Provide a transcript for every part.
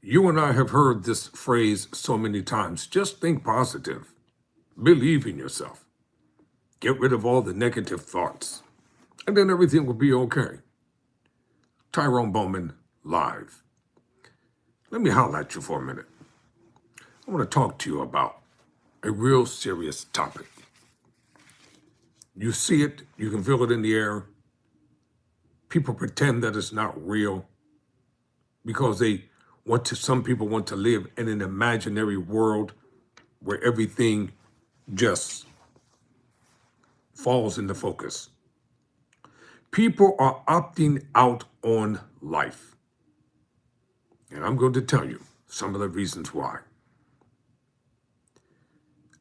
You and I have heard this phrase so many times. Just think positive. Believe in yourself. Get rid of all the negative thoughts. And then everything will be okay. Tyrone Bowman, live. Let me holler at you for a minute. I want to talk to you about a real serious topic. You see it, you can feel it in the air. People pretend that it's not real because some people want to live in an imaginary world where everything just falls into focus. People are opting out on life. And I'm going to tell you some of the reasons why.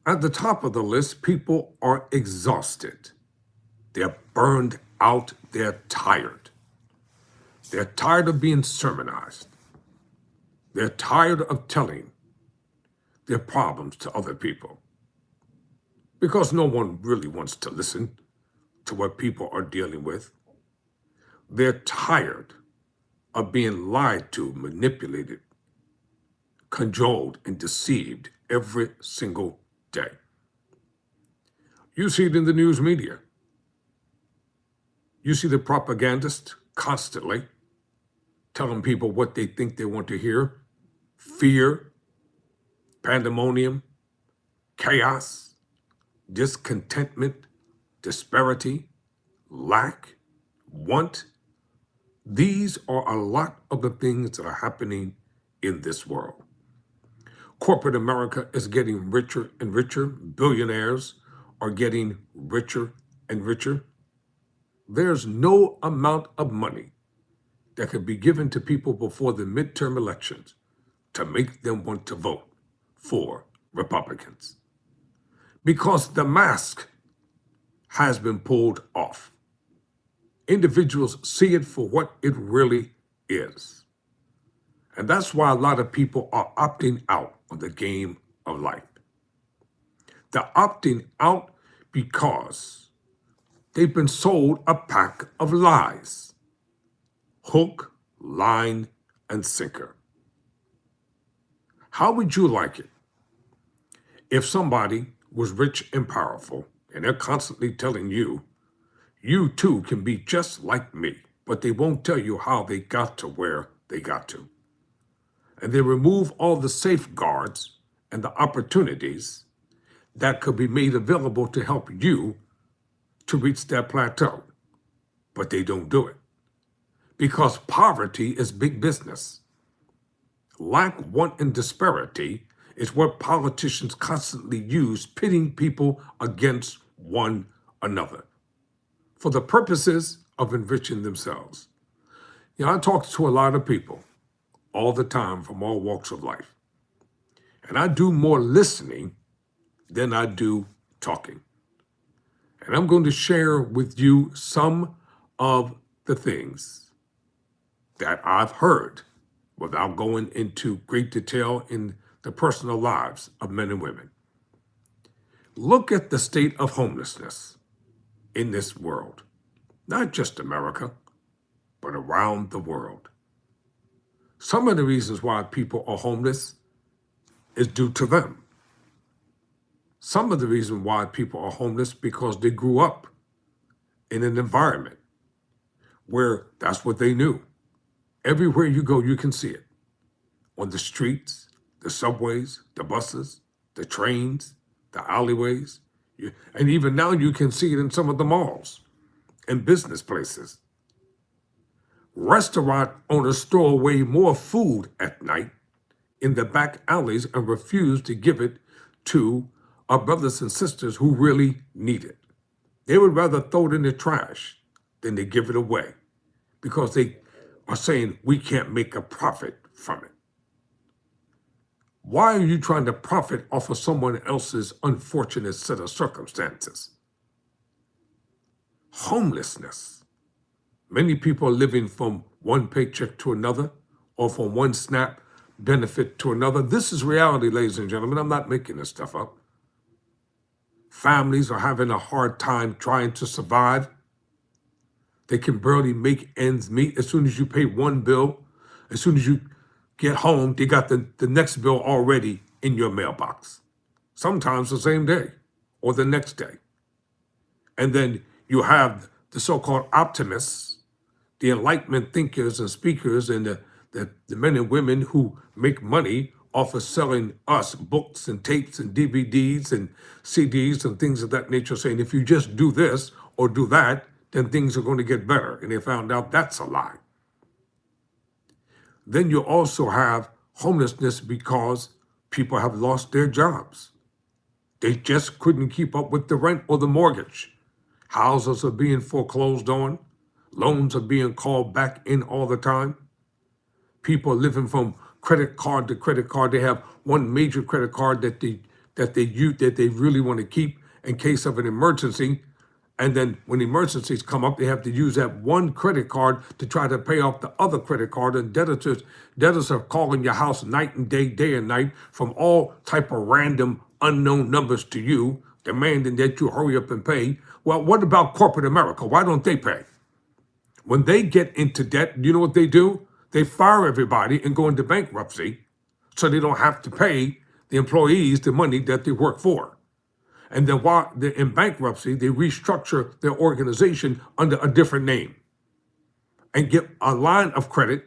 At the top of the list, people are exhausted. They're burned out. They're tired. They're tired of being sermonized. They're tired of telling their problems to other people because no one really wants to listen to what people are dealing with. They're tired of being lied to, manipulated, cajoled, and deceived every single day. You see it in the news media. You see the propagandists constantly telling people what they think they want to hear. Fear, pandemonium, chaos, discontentment, disparity, lack, want. These are a lot of the things that are happening in this world. Corporate America is getting richer and richer. Billionaires are getting richer and richer. There's no amount of money that could be given to people before the midterm elections to make them want to vote for Republicans. Because the mask has been pulled off. Individuals see it for what it really is. And that's why a lot of people are opting out of the game of life. They're opting out because they've been sold a pack of lies. Hook, line, and sinker. How would you like it if somebody was rich and powerful and they're constantly telling you, you too can be just like me, but they won't tell you how they got to where they got to. And they remove all the safeguards and the opportunities that could be made available to help you to reach that plateau. But they don't do it because poverty is big business. Lack, want, and disparity is what politicians constantly use, pitting people against one another for the purposes of enriching themselves. I talk to a lot of people all the time from all walks of life. And I do more listening than I do talking. And I'm going to share with you some of the things that I've heard without going into great detail in the personal lives of men and women. Look at the state of homelessness in this world, not just America, but around the world. Some of the reasons why people are homeless is due to them. Some of the reason why people are homeless because they grew up in an environment where that's what they knew. Everywhere you go, you can see it. On the streets, the subways, the buses, the trains, the alleyways. And even now you can see it in some of the malls and business places. Restaurant owners store away more food at night in the back alleys and refuse to give it to our brothers and sisters who really need it. They would rather throw it in the trash than they give it away because they are saying we can't make a profit from it. Why are you trying to profit off of someone else's unfortunate set of circumstances? Homelessness. Many people are living from one paycheck to another or from one SNAP benefit to another. This is reality, ladies and gentlemen. I'm not making this stuff up. Families are having a hard time trying to survive. They can barely make ends meet. As soon as you pay one bill, as soon as you Get home, they got the next bill already in your mailbox. Sometimes the same day or the next day. And then you have the so-called optimists, the enlightenment thinkers and speakers, and the men and women who make money off of selling us books and tapes and DVDs and CDs and things of that nature, saying if you just do this or do that, then things are going to get better. And they found out that's a lie. Then you also have homelessness because people have lost their jobs. They just couldn't keep up with the rent or the mortgage. Houses are being foreclosed on. Loans are being called back in all the time. People are living from credit card to credit card. They have one major credit card that they really want to keep in case of an emergency. And then when emergencies come up, they have to use that one credit card to try to pay off the other credit card. And debtors are calling your house night and day and night from all type of random unknown numbers to you, demanding that you hurry up and pay. Well, what about corporate America? Why don't they pay? When they get into debt, you know what they do? They fire everybody and go into bankruptcy so they don't have to pay the employees the money that they work for. And then while they're in bankruptcy, they restructure their organization under a different name and get a line of credit,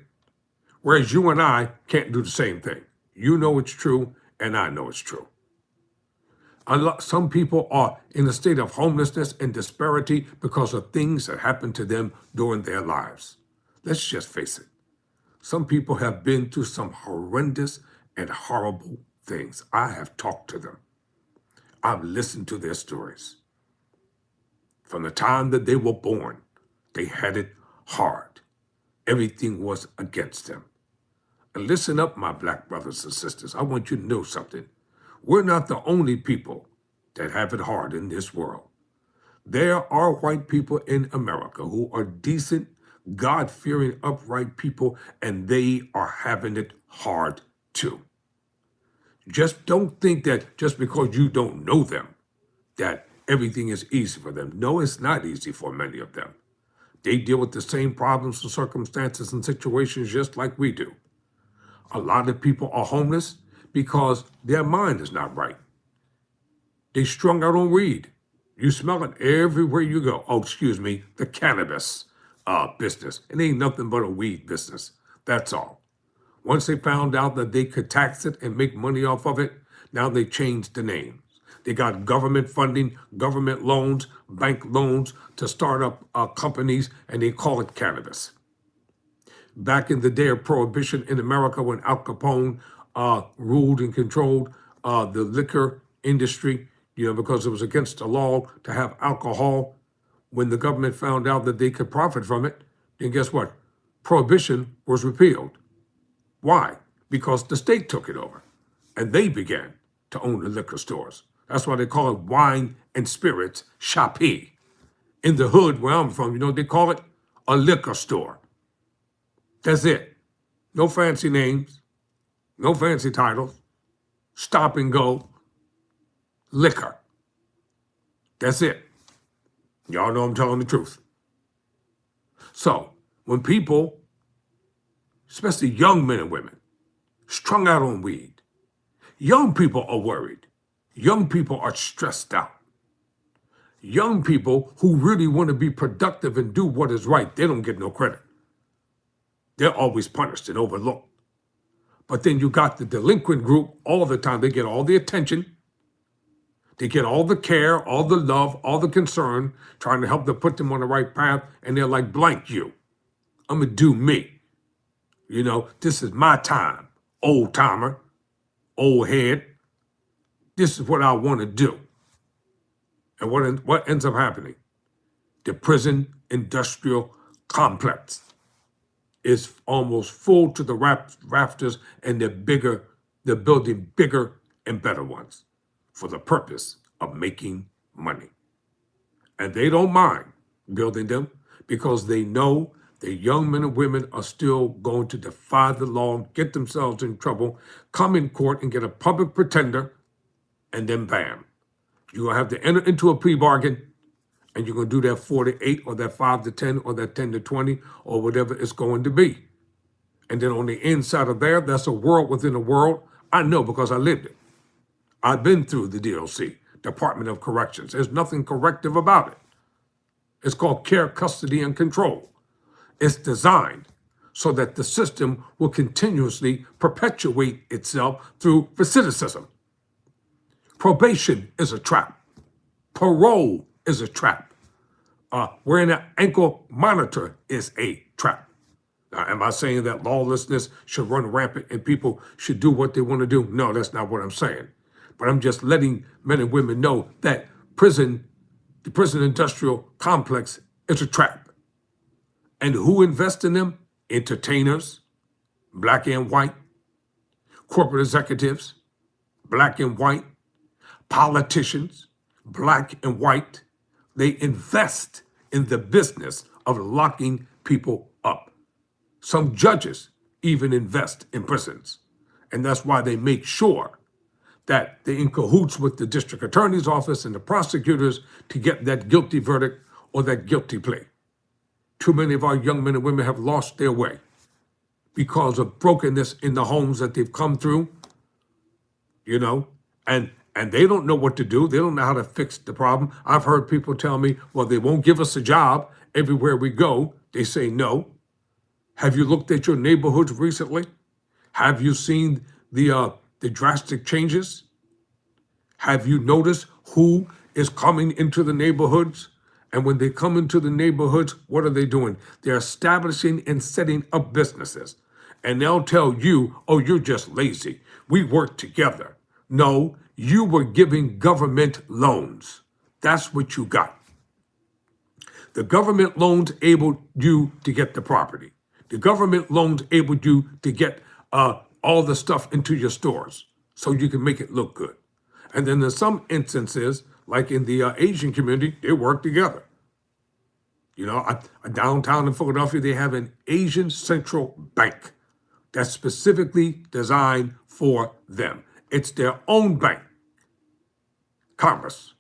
whereas you and I can't do the same thing. You know it's true, and I know it's true. Some people are in a state of homelessness and disparity because of things that happened to them during their lives. Let's just face it. Some people have been through some horrendous and horrible things. I have talked to them. I've listened to their stories. From the time that they were born, they had it hard. Everything was against them. And listen up, my black brothers and sisters. I want you to know something. We're not the only people that have it hard in this world. There are white people in America who are decent, God-fearing, upright people, and they are having it hard too. Just don't think that just because you don't know them, that everything is easy for them. No, it's not easy for many of them. They deal with the same problems and circumstances and situations just like we do. A lot of people are homeless because their mind is not right. They strung out on weed. You smell it everywhere you go. Oh, excuse me, the cannabis business. It ain't nothing but a weed business. That's all. Once they found out that they could tax it and make money off of it, now they changed the names. They got government funding, government loans, bank loans to start up companies, and they call it cannabis. Back in the day of Prohibition in America, when Al Capone ruled and controlled the liquor industry, because it was against the law to have alcohol, when the government found out that they could profit from it, then guess what? Prohibition was repealed. Why? Because the state took it over, and they began to own the liquor stores. That's why they call it wine and spirits shoppy. In the hood where I'm from, they call it a liquor store. That's it. No fancy names, no fancy titles, stop and go, liquor. That's it. Y'all know I'm telling the truth. So when people, especially young men and women, strung out on weed, young people are worried. Young people are stressed out. Young people who really want to be productive and do what is right, they don't get no credit. They're always punished and overlooked. But then you got the delinquent group all the time. They get all the attention. They get all the care, all the love, all the concern, trying to help them put them on the right path. And they're like, blank you. I'm going to do me. This is my time. Old timer, old head. This is what I want to do. And what ends up happening? The prison industrial complex is almost full to the rafters, and they're building bigger and better ones for the purpose of making money. And they don't mind building them because they know the young men and women are still going to defy the law, get themselves in trouble, come in court and get a public pretender, and then bam. You're going to have to enter into a plea bargain, and you're going to do that 4 to 8 or that 5 to 10 or that 10 to 20 or whatever it's going to be. And then on the inside of there, that's a world within a world. I know because I lived it. I've been through the DOC, Department of Corrections. There's nothing corrective about it. It's called care, custody, and control. It's designed so that the system will continuously perpetuate itself through recidivism. Probation is a trap. Parole is a trap. Wearing an ankle monitor is a trap. Now, am I saying that lawlessness should run rampant and people should do what they want to do? No, that's not what I'm saying. But I'm just letting men and women know that the prison industrial complex is a trap. And who invests in them? Entertainers, black and white, corporate executives, black and white, politicians, black and white. They invest in the business of locking people up. Some judges even invest in prisons. And that's why they make sure that they're in cahoots with the district attorney's office and the prosecutors to get that guilty verdict or that guilty plea. Too many of our young men and women have lost their way because of brokenness in the homes that they've come through, and they don't know what to do. They don't know how to fix the problem. I've heard people tell me, well, they won't give us a job. Everywhere we go, they say no. Have you looked at your neighborhoods recently? Have you seen the drastic changes? Have you noticed who is coming into the neighborhoods? And when they come into the neighborhoods, what are they doing? They're establishing and setting up businesses. And they'll tell you, oh, you're just lazy. We work together. No, you were giving government loans. That's what you got. The government loans enabled you to get the property. The government loans enabled you to get all the stuff into your stores so you can make it look good. And then in some instances, like in the Asian community, they work together. Downtown in Philadelphia, they have an Asian Central Bank that's specifically designed for them. It's their own bank. Commerce.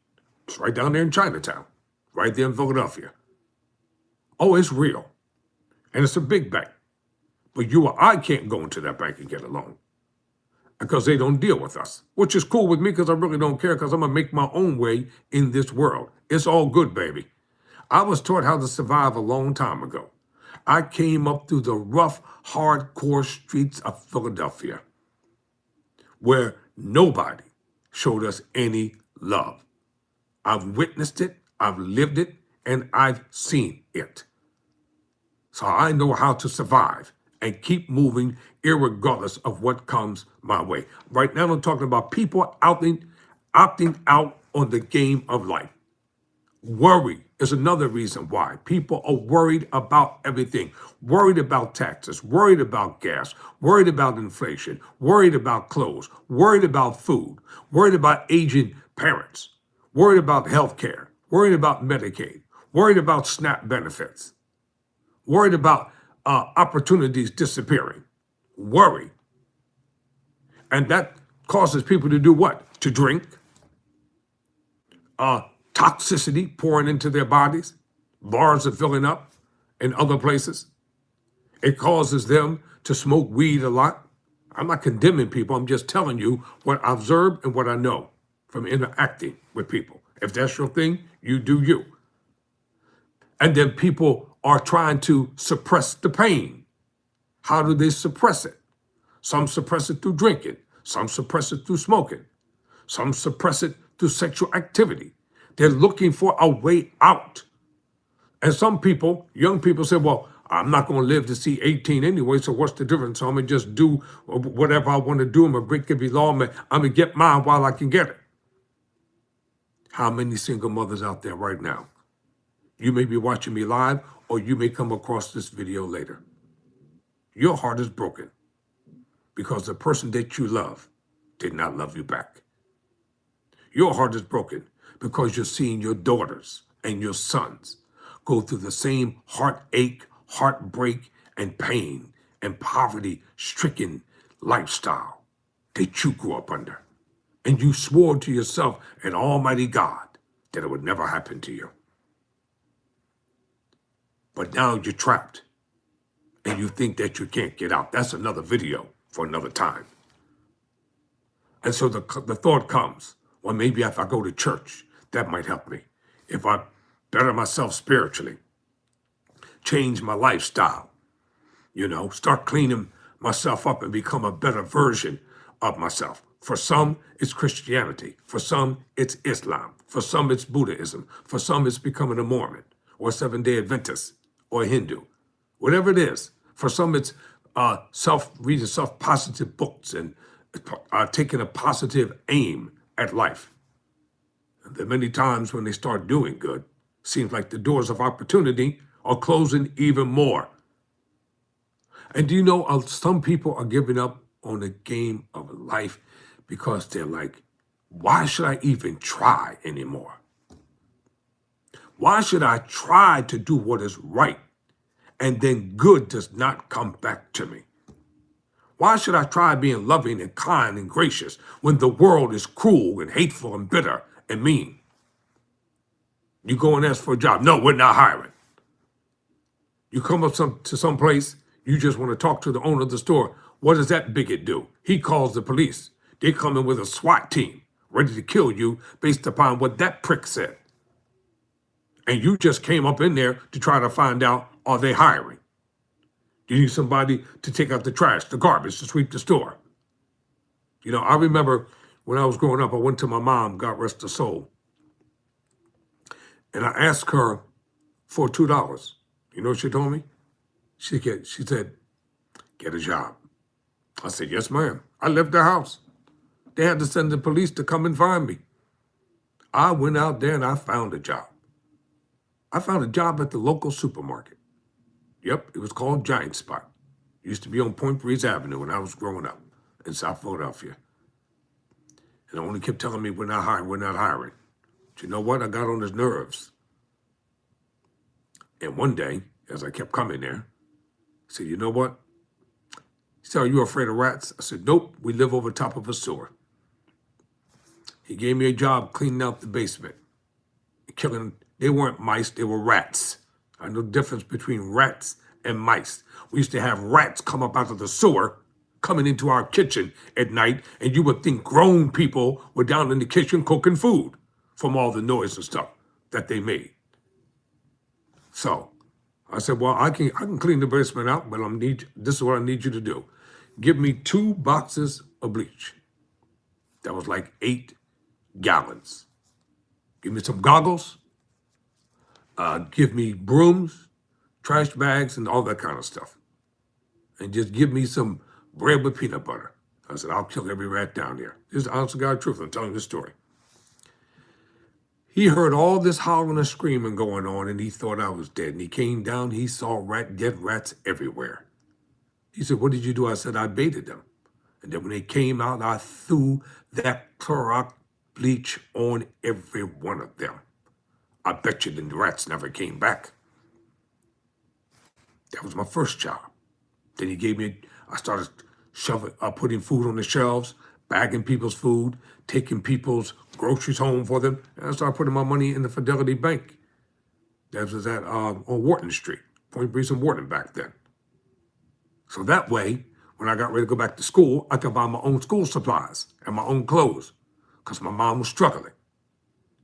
It's right down there in Chinatown, right there in Philadelphia. Oh, it's real. And it's a big bank. But you or I can't go into that bank and get a loan because they don't deal with us, which is cool with me because I really don't care because I'm going to make my own way in this world. It's all good, baby. I was taught how to survive a long time ago. I came up through the rough, hardcore streets of Philadelphia where nobody showed us any love. I've witnessed it, I've lived it, and I've seen it. So I know how to survive and keep moving irregardless of what comes my way. Right now, I'm talking about people opting out on the game of life. Worry is another reason why people are worried about everything. Worried about taxes, worried about gas, worried about inflation, worried about clothes, worried about food, worried about aging parents, worried about health care, worried about Medicaid, worried about SNAP benefits, worried about opportunities disappearing. Worry. And that causes people to do what? To drink. Toxicity pouring into their bodies. Bars are filling up in other places. It causes them to smoke weed a lot. I'm not condemning people. I'm just telling you what I observed and what I know from interacting with people. If that's your thing, you do you. And then people are trying to suppress the pain. How do they suppress it? Some suppress it through drinking. Some suppress it through smoking. Some suppress it through sexual activity. They're looking for a way out. And some people, young people say, well, I'm not going to live to see 18 anyway, so what's the difference? So I'm going to just do whatever I want to do. I'm going to break every law. I'm going to get mine while I can get it. How many single mothers out there right now? You may be watching me live, or you may come across this video later. Your heart is broken because the person that you love did not love you back. Your heart is broken because you're seeing your daughters and your sons go through the same heartache, heartbreak, and pain and poverty-stricken lifestyle that you grew up under. And you swore to yourself and Almighty God that it would never happen to you. But now you're trapped and you think that you can't get out. That's another video for another time. And so the thought comes, well, maybe if I go to church, that might help me. If I better myself spiritually, change my lifestyle, start cleaning myself up and become a better version of myself. For some, it's Christianity. For some, it's Islam. For some, it's Buddhism. For some, it's becoming a Mormon or a Seventh-day Adventist or a Hindu. Whatever it is. For some, it's reading self-positive books and taking a positive aim at life. And then many times when they start doing good, seems like the doors of opportunity are closing even more. And do you know, some people are giving up on the game of life because they're like, why should I even try anymore? Why should I try to do what is right and then good does not come back to me? Why should I try being loving and kind and gracious when the world is cruel and hateful and bitter and mean? You go and ask for a job. No, we're not hiring. You come up to some place, you just want to talk to the owner of the store. What does that bigot do? He calls the police. They come in with a SWAT team ready to kill you based upon what that prick said. And you just came up in there to try to find out, are they hiring? Do you need somebody to take out the trash, the garbage, to sweep the store? I remember when I was growing up, I went to my mom, God rest her soul, and I asked her for $2. You know what she told me? She said, get a job. I said, yes, ma'am. I left the house. They had to send the police to come and find me. I went out there and I found a job. I found a job at the local supermarket. Yep, it was called Giant Spot. It used to be on Point Breeze Avenue when I was growing up in South Philadelphia. And the owner kept telling me, we're not hiring. But you know what? I got on his nerves. And one day, as I kept coming there, I said, you know what? He said, are you afraid of rats? I said, nope, we live over top of a sewer. He gave me a job cleaning out the basement, killing. They weren't mice, they were rats. I know the difference between rats and mice. We used to have rats come up out of the sewer, coming into our kitchen at night, and you would think grown people were down in the kitchen cooking food from all the noise and stuff that they made. So I said, well, I can clean the basement out, but this is what I need you to do. Give me 2 boxes of bleach. That was like 8 gallons. Give me some goggles. Give me brooms, trash bags, and all that kind of stuff. And just give me some bread with peanut butter. I said, I'll kill every rat down there. This is the honest to God truth. I'm telling you the story. He heard all this hollering and screaming going on, and he thought I was dead. And he came down, he saw dead rats everywhere. He said, what did you do? I said, I baited them. And then when they came out, I threw that Clorox bleach on every one of them. I bet you the rats never came back. That was my first job. Then I started putting food on the shelves, bagging people's food, taking people's groceries home for them, and I started putting my money in the Fidelity Bank. That was on Wharton Street, Point Breeze and Wharton back then. So that way, when I got ready to go back to school, I could buy my own school supplies and my own clothes because my mom was struggling.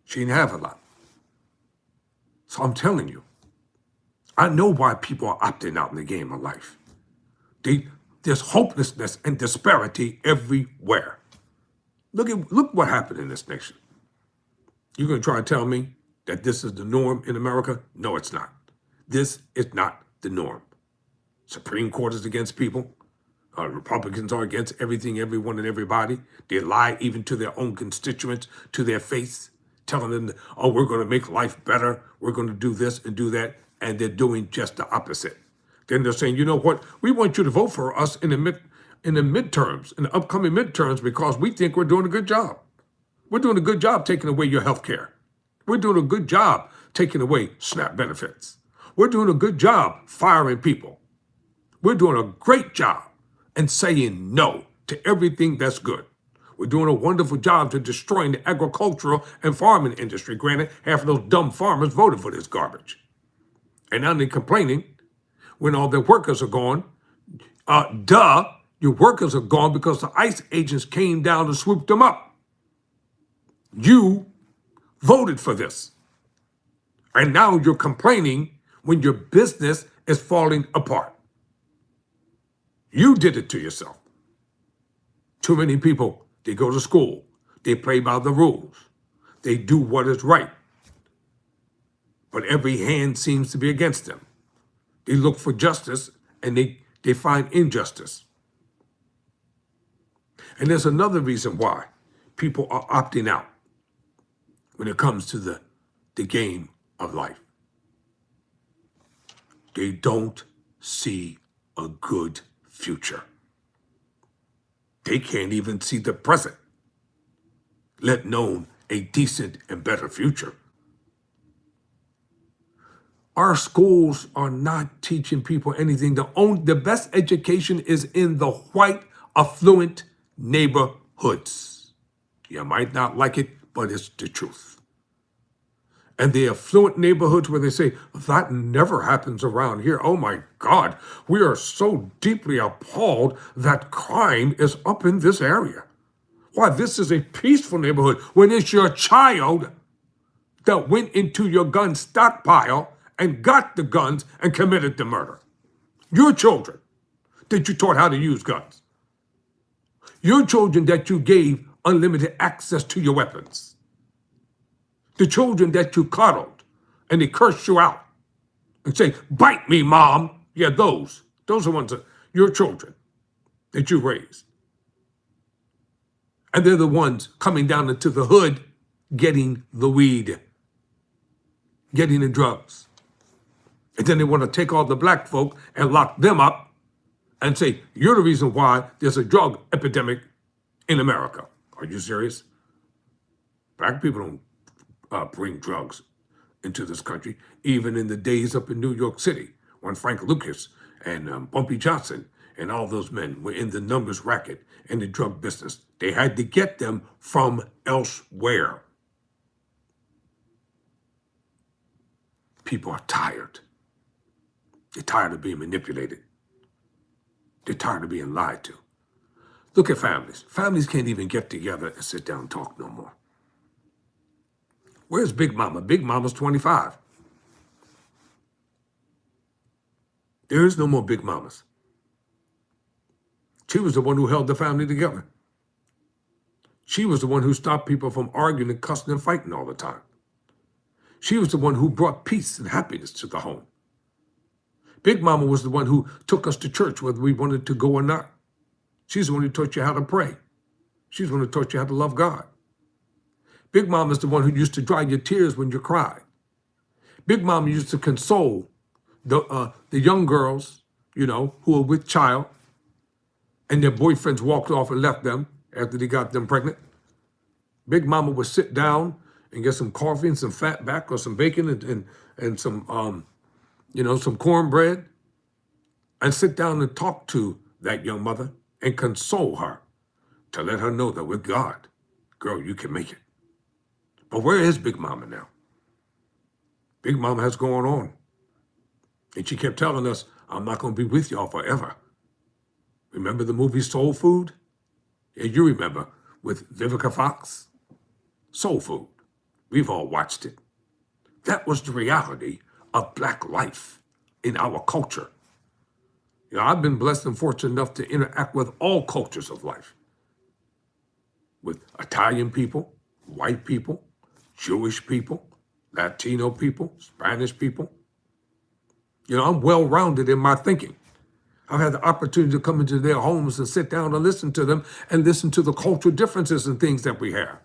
She didn't have a lot. So I'm telling you, I know why people are opting out in the game of life. There's hopelessness and disparity everywhere. Look what happened in this nation. You're going to try to tell me that this is the norm in America? No, it's not. This is not the norm. Supreme Court is against people. Republicans are against everything, everyone, and everybody. They lie even to their own constituents, to their face, telling them, oh, we're going to make life better. We're going to do this and do that. And they're doing just the opposite. Then they're saying, you know what? We want you to vote for us in the midterms, in the upcoming midterms, because we think we're doing a good job. We're doing a good job taking away your health care. We're doing a good job taking away SNAP benefits. We're doing a good job firing people. We're doing a great job and saying no to everything that's good. We're doing a wonderful job to destroying the agricultural and farming industry. Granted, half of those dumb farmers voted for this garbage. And now they're complaining when all their workers are gone. Your workers are gone because the ICE agents came down and swooped them up. You voted for this. And now you're complaining when your business is falling apart. You did it to yourself. Too many people, they go to school, they play by the rules, they do what is right. But every hand seems to be against them. They look for justice and they find injustice. And there's another reason why people are opting out when it comes to the game of life. They don't see a good future. They can't even see the present, let alone a decent and better future. Our schools are not teaching people anything. The best education is in the white, affluent neighborhoods. You might not like it, but it's the truth. And the affluent neighborhoods where they say, that never happens around here. Oh my God, we are so deeply appalled that crime is up in this area. Why, this is a peaceful neighborhood when it's your child that went into your gun stockpile and got the guns and committed the murder. Your children that you taught how to use guns. Your children that you gave unlimited access to your weapons. The children that you coddled and they cursed you out and say, bite me, mom. Yeah, those are ones that your children that you raised. And they're the ones coming down into the hood getting the weed, getting the drugs. And then they want to take all the black folk and lock them up and say, you're the reason why there's a drug epidemic in America. Are you serious? Black people don't bring drugs into this country, even in the days up in New York City when Frank Lucas and Bumpy Johnson and all those men were in the numbers racket and the drug business. They had to get them from elsewhere. People are tired. They're tired of being manipulated. They're tired of being lied to. Look at families. Families can't even get together and sit down and talk no more. Where's Big Mama? Big Mama's 25. There is no more Big Mamas. She was the one who held the family together. She was the one who stopped people from arguing and cussing and fighting all the time. She was the one who brought peace and happiness to the home. Big Mama was the one who took us to church whether we wanted to go or not. She's the one who taught you how to pray. She's the one who taught you how to love God. Big Mama is the one who used to dry your tears when you cried. Big Mama used to console the young girls, who were with child, and their boyfriends walked off and left them after they got them pregnant. Big Mama would sit down and get some coffee and some fat back or some bacon and some some cornbread, and sit down and talk to that young mother and console her to let her know that with God, girl, you can make it. But where is Big Mama now? Big Mama has gone on. And she kept telling us, I'm not going to be with y'all forever. Remember the movie Soul Food? Yeah, you remember, with Vivica Fox? Soul Food. We've all watched it. That was the reality of Black life in our culture. I've been blessed and fortunate enough to interact with all cultures of life. With Italian people, white people, Jewish people, Latino people, Spanish people. I'm well-rounded in my thinking. I've had the opportunity to come into their homes and sit down and listen to them and listen to the cultural differences and things that we have.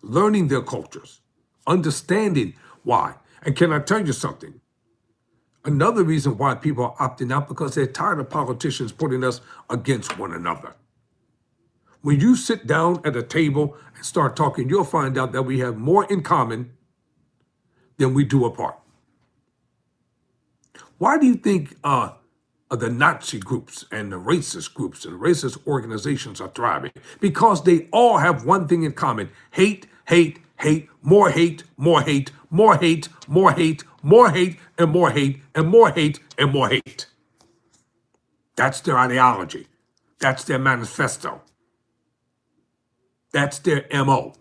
Learning their cultures, understanding why. And can I tell you something? Another reason why people are opting out because they're tired of politicians putting us against one another. When you sit down at a table and start talking, you'll find out that we have more in common than we do apart. Why do you think the Nazi groups and the racist groups and racist organizations are thriving? Because they all have one thing in common: hate, hate, Hate, more hate, more hate, more hate, more hate, more hate, and more hate, and more hate, and more hate. That's their ideology. That's their manifesto. That's their MO.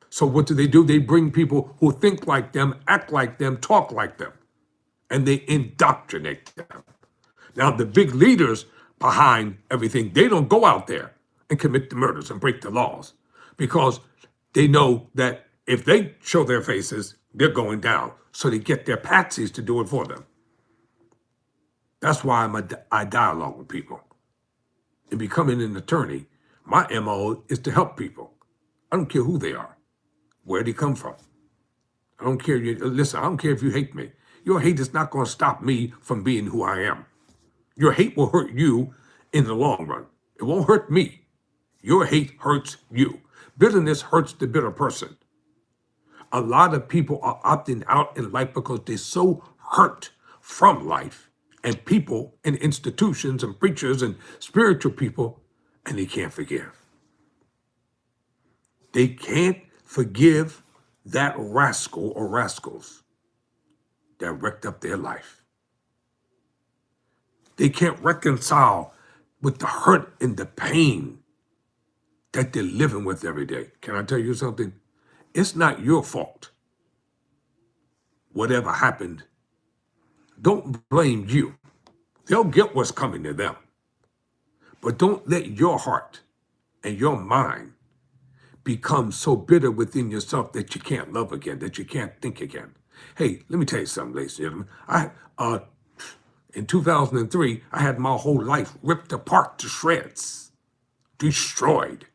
So what do? They bring people who think like them, act like them, talk like them, and they indoctrinate them. Now, the big leaders behind everything, they don't go out there and commit the murders and break the laws because they know that if they show their faces, they're going down. So they get their patsies to do it for them. That's why I dialogue with people. In becoming an attorney, my MO is to help people. I don't care who they are, where they come from. I don't care. Listen, I don't care if you hate me. Your hate is not going to stop me from being who I am. Your hate will hurt you in the long run. It won't hurt me. Your hate hurts you. Bitterness hurts the bitter person. A lot of people are opting out in life because they're so hurt from life and people and institutions and preachers and spiritual people, and they can't forgive. They can't forgive that rascal or rascals that wrecked up their life. They can't reconcile with the hurt and the pain that they're living with every day. Can I tell you something? It's not your fault. Whatever happened, don't blame you. They'll get what's coming to them. But don't let your heart and your mind become so bitter within yourself that you can't love again, that you can't think again. Hey, let me tell you something, ladies and gentlemen. In 2003, I had my whole life ripped apart to shreds, destroyed.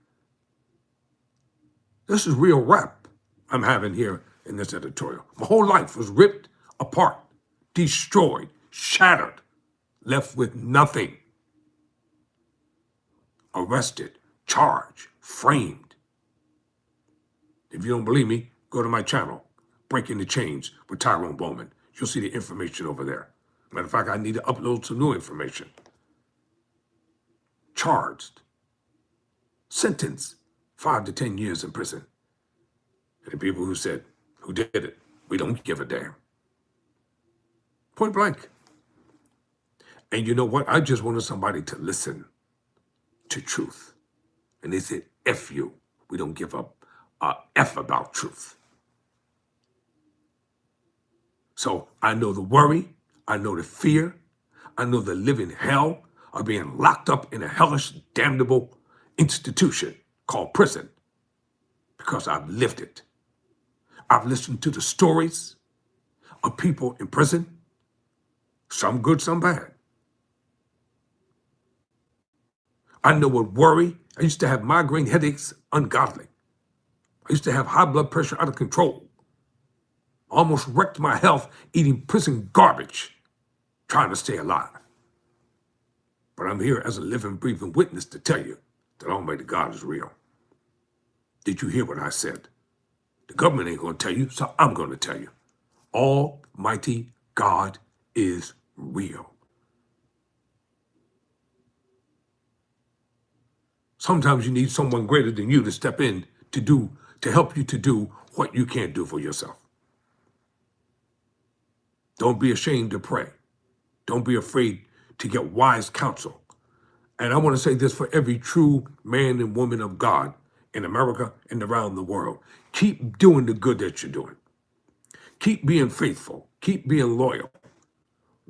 This is real rap I'm having here in this editorial. My whole life was ripped apart, destroyed, shattered, left with nothing. Arrested, charged, framed. If you don't believe me, go to my channel, Breaking the Chains with Tyrone Bowman. You'll see the information over there. Matter of fact, I need to upload some new information. Charged, sentenced 5 to 10 years in prison. And the people who said, who did it, we don't give a damn. Point blank. And you know what? I just wanted somebody to listen to truth. And they said, F you. We don't give a F about truth. So I know the worry. I know the fear. I know the living hell of being locked up in a hellish, damnable institution called prison because I've lived it. I've listened to the stories of people in prison, some good, some bad. I know what worry. I used to have migraine headaches, ungodly. I used to have high blood pressure out of control. Almost wrecked my health eating prison garbage, trying to stay alive. But I'm here as a living, breathing witness to tell you that Almighty God is real. Did you hear what I said? The government ain't going to tell you, so I'm going to tell you. Almighty God is real. Sometimes you need someone greater than you to step in to help you to do what you can't do for yourself. Don't be ashamed to pray. Don't be afraid to get wise counsel. And I want to say this for every true man and woman of God in America and around the world. Keep doing the good that you're doing. Keep being faithful. Keep being loyal.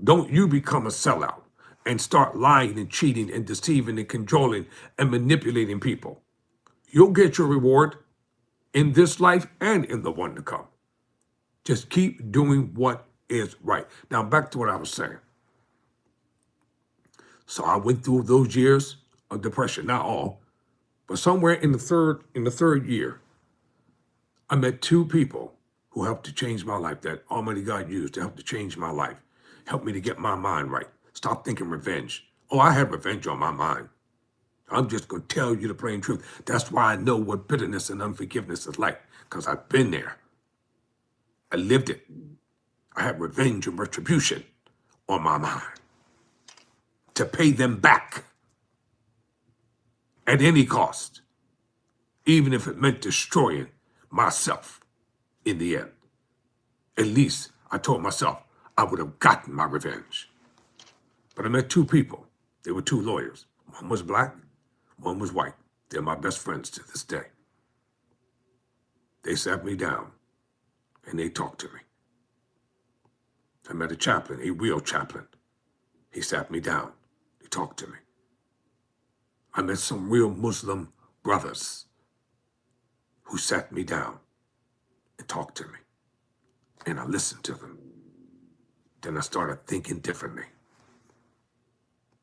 Don't you become a sellout and start lying and cheating and deceiving and cajoling and manipulating people. You'll get your reward in this life and in the one to come. Just keep doing what is right. Now back to what I was saying. So I went through those years of depression, not all, but somewhere in the third year, I met two people who helped to change my life, that Almighty God used to help to change my life, help me to get my mind right. Stop thinking revenge. Oh, I had revenge on my mind. I'm just going to tell you the plain truth. That's why I know what bitterness and unforgiveness is like, because I've been there. I lived it. I had revenge and retribution on my mind to pay them back at any cost, even if it meant destroying myself in the end. At least I told myself I would have gotten my revenge. But I met two people. They were two lawyers. One was black, one was white. They're my best friends to this day. They sat me down and they talked to me. I met a chaplain, a real chaplain. He sat me down. He talked to me. I met some real Muslim brothers who sat me down and talked to me. And I listened to them. Then I started thinking differently.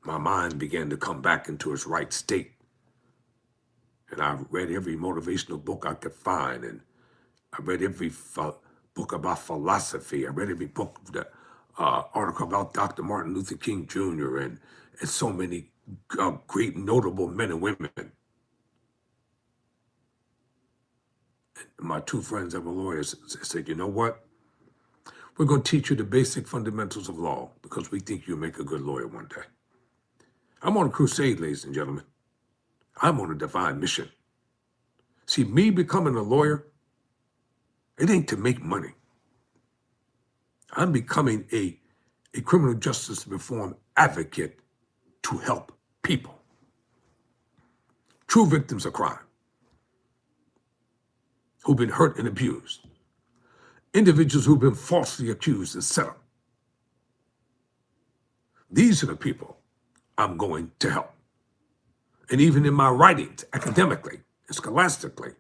My mind began to come back into its right state. And I read every motivational book I could find. And I read every book about philosophy. I read every book, article about Dr. Martin Luther King Jr. and so many great notable men and women. And my two friends that were lawyers said, you know what? We're going to teach you the basic fundamentals of law because we think you'll make a good lawyer one day. I'm on a crusade, ladies and gentlemen. I'm on a divine mission. See, me becoming a lawyer, it ain't to make money. I'm becoming a criminal justice reform advocate to help people. True victims of crime who've been hurt and abused. Individuals who've been falsely accused and set up. These are the people I'm going to help. And even in my writings, academically and scholastically,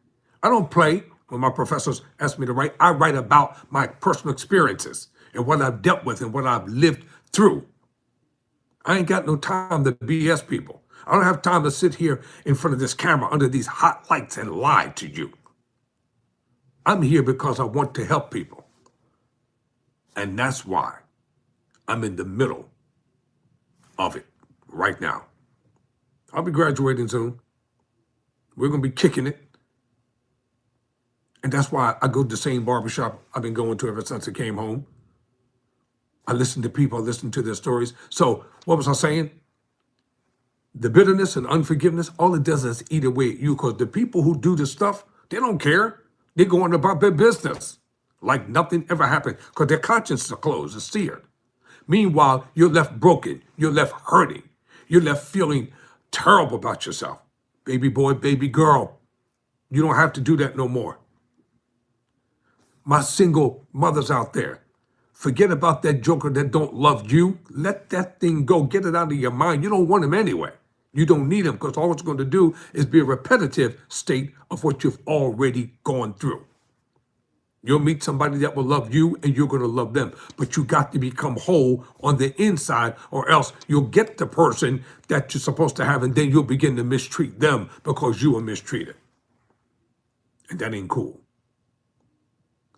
I don't play when my professors ask me to write. I write about my personal experiences and what I've dealt with and what I've lived through. I ain't got no time to BS people. I don't have time to sit here in front of this camera under these hot lights and lie to you. I'm here because I want to help people. And that's why I'm in the middle of it right now. I'll be graduating soon. We're going to be kicking it. And that's why I go to the same barbershop I've been going to ever since I came home. I listen to people, I listen to their stories. So what was I saying? The bitterness and unforgiveness, all it does is eat away at you because the people who do this stuff, they don't care. They're going about their business like nothing ever happened because their consciences are closed, it's seared. Meanwhile, you're left broken. You're left hurting. You're left feeling terrible about yourself. Baby boy, baby girl, you don't have to do that no more. My single mothers out there, forget about that joker that don't love you. Let that thing go. Get it out of your mind. You don't want him anyway. You don't need him because all it's going to do is be a repetitive state of what you've already gone through. You'll meet somebody that will love you and you're going to love them. But you got to become whole on the inside or else you'll get the person that you're supposed to have and then you'll begin to mistreat them because you were mistreated. And that ain't cool.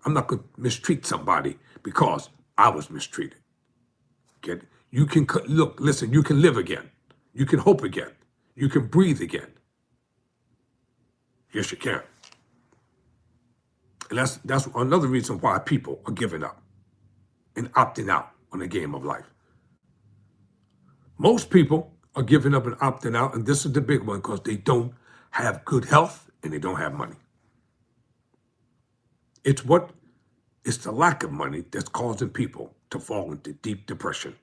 I'm not going to mistreat somebody because I was mistreated. Get it? You can look, listen, you can live again. You can hope again. You can breathe again. Yes, you can. And that's another reason why people are giving up and opting out on the game of life. Most people are giving up and opting out, and this is the big one because they don't have good health and they don't have money. It's the lack of money that's causing people to fall into deep depression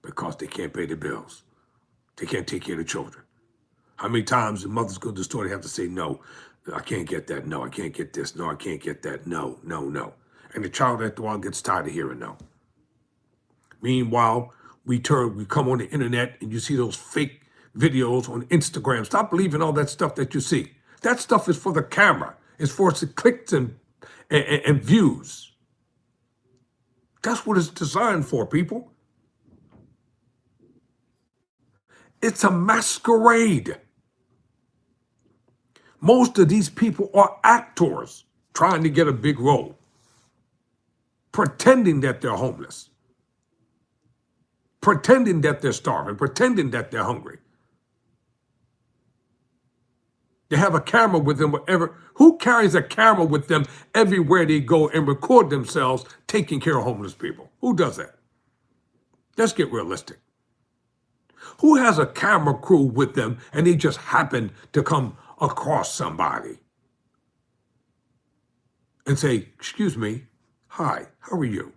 because they can't pay their bills. They can't take care of the children. How many times the mothers go to the store, they have to say, no, I can't get that. No, I can't get this. No, I can't get that. No, no, no. And the child after a while gets tired of hearing no. Meanwhile, we come on the internet and you see those fake videos on Instagram. Stop believing all that stuff that you see. That stuff is for the camera. It's for the clicks and views. That's what it's designed for, people. It's a masquerade. Most of these people are actors trying to get a big role, pretending that they're homeless, pretending that they're starving, pretending that they're hungry. They have a camera with them wherever. Who carries a camera with them everywhere they go and record themselves taking care of homeless people? Who does that? Let's get realistic. Who has a camera crew with them and they just happen to come across somebody? and say, excuse me, hi, how are you?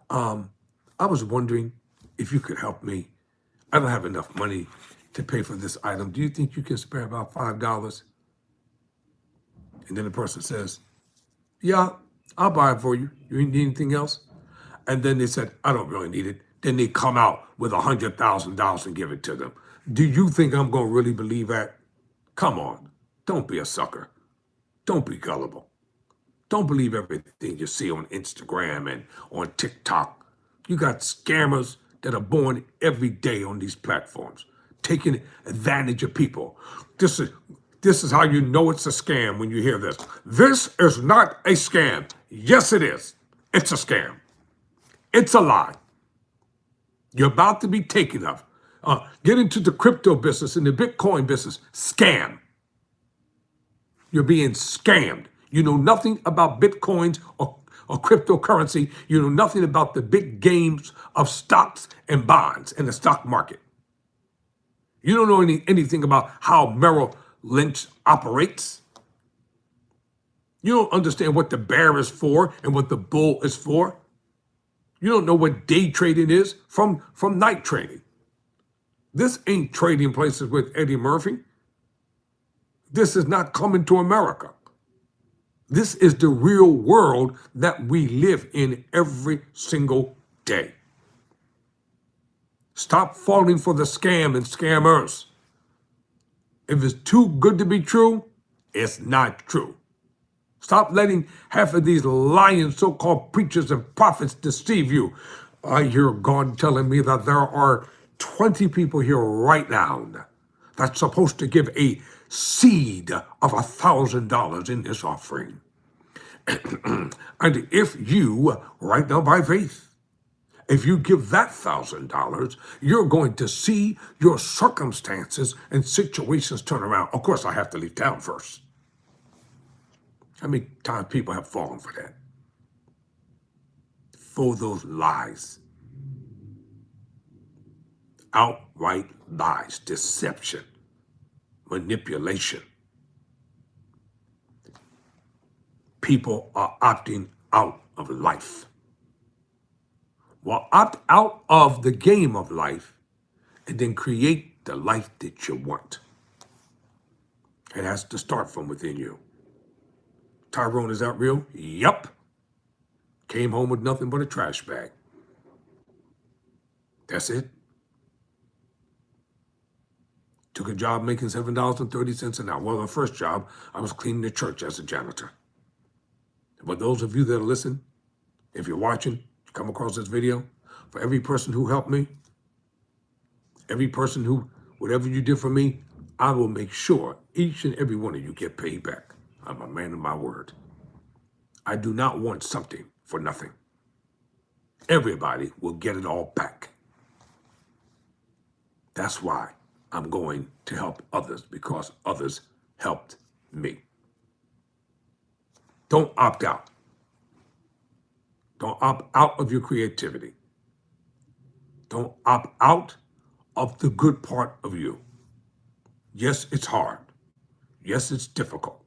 I was wondering if you could help me. I don't have enough money to pay for this item. Do you think you can spare about $5? And then the person says, yeah, I'll buy it for you. You need anything else? And then they said, I don't really need it. Then they come out with $100,000 and give it to them. Do you think I'm going to really believe that? Come on. Don't be a sucker. Don't be gullible. Don't believe everything you see on Instagram and on TikTok. You got scammers that are born every day on these platforms, taking advantage of people. This is how you know it's a scam when you hear this. This is not a scam. Yes, it is. It's a scam. It's a lie. You're about to be taken of. Get into the crypto business and the Bitcoin business. Scam. You're being scammed. You know nothing about Bitcoins or cryptocurrency. You know nothing about the big games of stocks and bonds in the stock market. You don't know anything about how Merrill Lynch operates. You don't understand what the bear is for and what the bull is for. You don't know what day trading is from night trading. This ain't trading places with Eddie Murphy. This is not coming to America. This is the real world that we live in every single day. Stop falling for the scam and scammers. If it's too good to be true, it's not true. Stop letting half of these lying so-called preachers and prophets deceive you. I hear God telling me that there are 20 people here right now that's supposed to give a seed of $1,000 in this offering. And if you, right now by faith, if you give that $1,000, you're going to see your circumstances and situations turn around. Of course, I have to leave town first. How many times people have fallen for that? For those lies. Outright lies, deception, manipulation. People are opting out of life. Well, opt out of the game of life and then create the life that you want. It has to start from within you. Tyrone, is that real? Yup. Came home with nothing but a trash bag. That's it. Took a job making $7.30 an hour. Well, my first job, I was cleaning the church as a janitor. But those of you that listen, if you're watching, you come across this video, for every person who helped me, every person who, whatever you did for me, I will make sure each and every one of you get paid back. I'm a man of my word. I do not want something for nothing. Everybody will get it all back. That's why I'm going to help others, because others helped me. Don't opt out. Don't opt out of your creativity. Don't opt out of the good part of you. Yes, it's hard. Yes, it's difficult.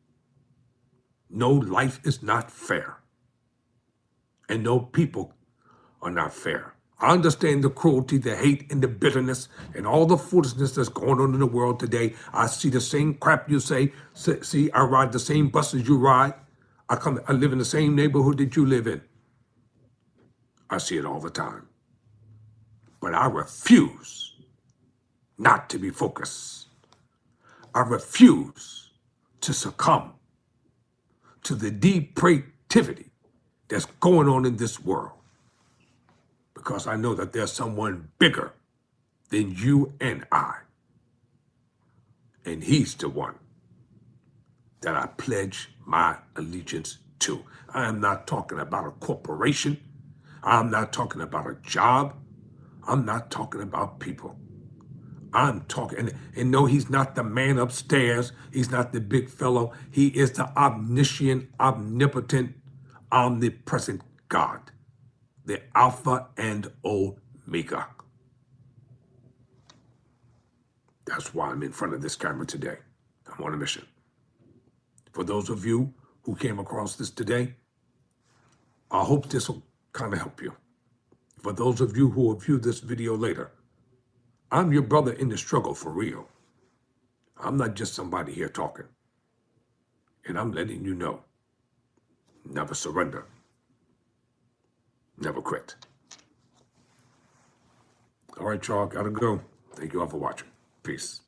No, life is not fair. And no, people are not fair. I understand the cruelty, the hate, and the bitterness, and all the foolishness that's going on in the world today. I see the same crap you say. See, I ride the same buses you ride. I live in the same neighborhood that you live in. I see it all the time. But I refuse not to be focused. I refuse to succumb to the depravity that's going on in this world, because I know that there's someone bigger than you and I. And he's the one that I pledge my allegiance to. I am not talking about a corporation. I'm not talking about a job. I'm not talking about people. I'm talking, and no, he's not the man upstairs. He's not the big fellow. He is the omniscient, omnipotent, omnipresent God, the Alpha and Omega. That's why I'm in front of this camera today. I'm on a mission. For those of you who came across this today, I hope this will kind of help you. For those of you who will view this video later, I'm your brother in the struggle for real. I'm not just somebody here talking. And I'm letting you know, never surrender, never quit. All right, y'all, gotta go. Thank you all for watching. Peace.